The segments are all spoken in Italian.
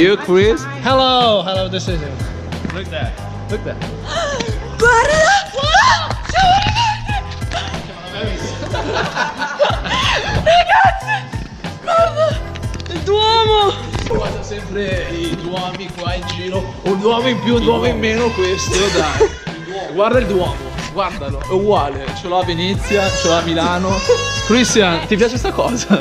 you, Chris. Hello, hello, this is it. Look there, look there. Guarda! Ragazzi! Guarda! Il Duomo! Guarda sempre i Duomi qua in giro. Un Duomo in più, un Duomo in meno, questo, dai. Guarda il Duomo, guardalo, è uguale. Ce l'ho a Venezia, ce l'ho a Milano. Christian, ti piace sta cosa?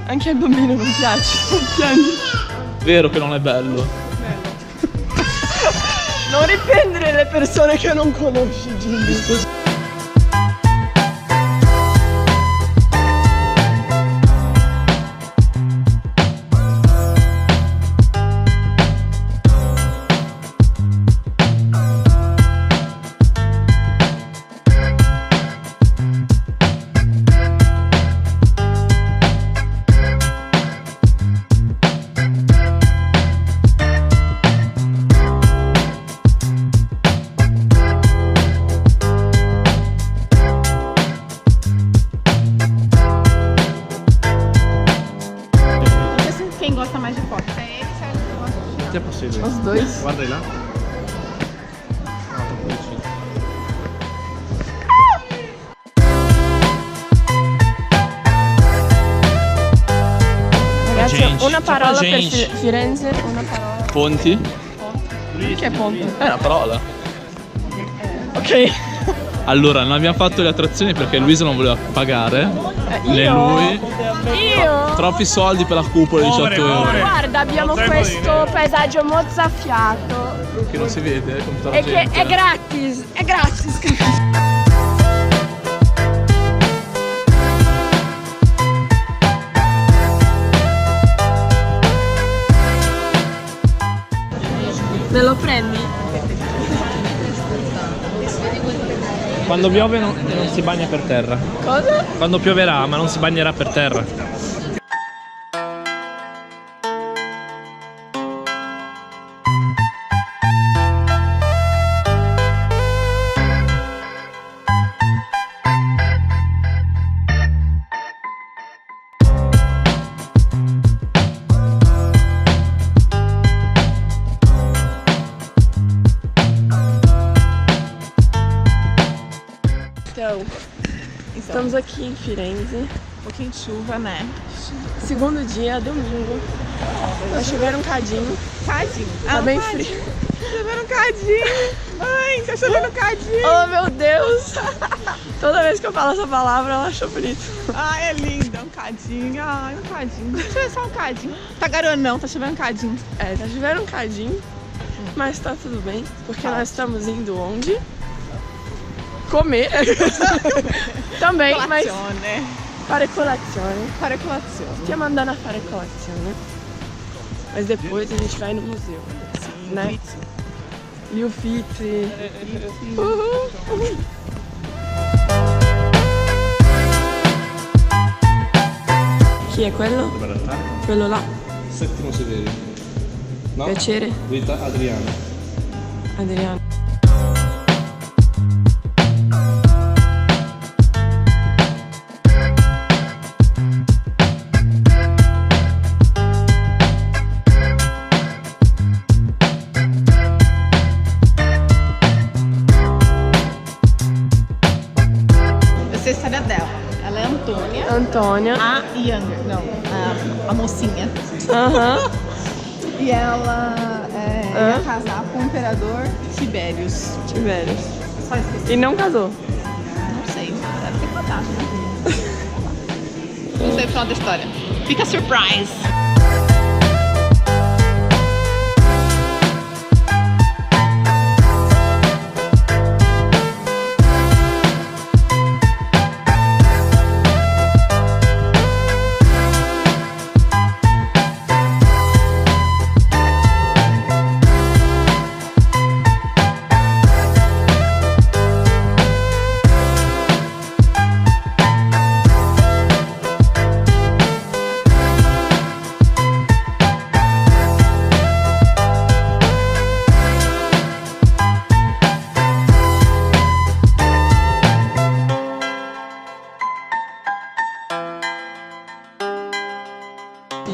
Anche al bambino non piace, non piangi. Vero che non è bello. Non riprendere le persone che non conosci, Gilly. Quem gosta mais de foto? É ele, Sérgio, que gosta de tirar. Se é possível. Os dois. Guarda aí lá. Ah, tá bonitinho. Ragazzi, gente, una parola troppa per gente. Firenze, una parola. Ponti? Che è ponte? È una parola. Ok. Allora, non abbiamo fatto le attrazioni perché Luisa non voleva pagare. Né Io? lui. Io? Troppi soldi per la cupola, 18 euro. Guarda, abbiamo questo paesaggio mozzafiato. Che non si vede con tutta la E che gente. è gratis, è gratis. Me lo prendi? Quando piove non si bagna per terra. Cosa? Quando pioverà, ma non si bagnerà per terra. Então, estamos aqui em Firenze. Um pouquinho de chuva, né? Segundo dia, domingo. Vai chover um cadinho. Cadinho. Tá bem cadinho. frio. Tá chovendo um cadinho. Mãe, tá chovendo um cadinho. Oh, meu Deus! Toda vez que eu falo essa palavra, ela acha bonito. Ai, é lindo. Um cadinho. Ai, um cadinho. Deixa eu ver só um cadinho. Tá garoando não, tá chovendo um cadinho. É, tá chovendo um cadinho, mas tá tudo bem, porque nós estamos indo onde? Comer. Também, mas Colazione. fare colazione. Fare colazione. Stiamo andando a fare colazione. Mas depois a gente vai no museu, Sim, né? Gli Uffizi. Uhul. Chi è quello? Quello là. Settimo Severi. No? Piacere, Rita Adriana. Adriano. Eu sei a história dela. Ela é Antônia. Antônia. A Younger, não, a mocinha. Aham. E ela ia casar com o imperador Tibérios. Tiveram. Só esqueci. E não casou. Não sei, deve ter fantasma. Não sei o final da história. Fica surprise!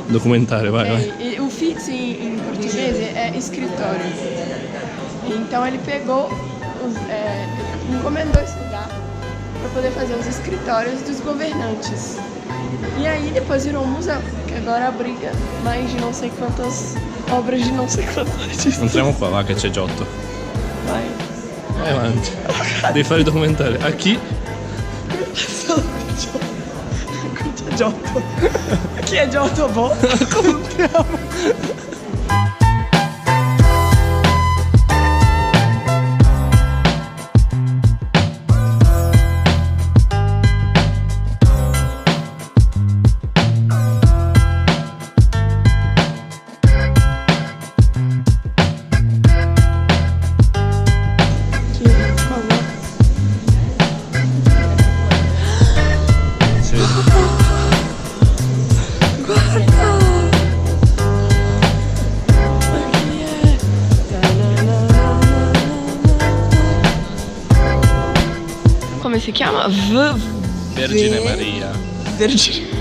Documentario, vai, vai. E ufficio em português é escritório. Então ele pegou, encomendou esse lugar para poder fazer os escritórios dos governantes. E aí depois virou um museu, que agora abriga mais de não sei quantas obras de não sei quantos artistas. Entriamo qua, va che c'è Giotto. Vai. Vai avanti. Devi fare il documentario. A chi? Qui c'è Giotto. Chi è Giotto? Boh. Contiamo. Come si chiama? Vergine Maria. Vergine.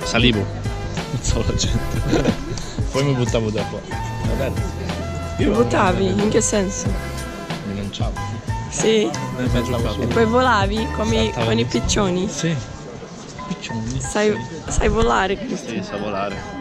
Salivo. Non so la gente. Poi mi buttavo da qua. Va bene. Ti buttavi? In che senso? Mi lanciavo. Sì. E poi volavi come Saltavo con i così. piccioni? Sì. Piccioni. Sai volare, Cristian? Sì, sa volare.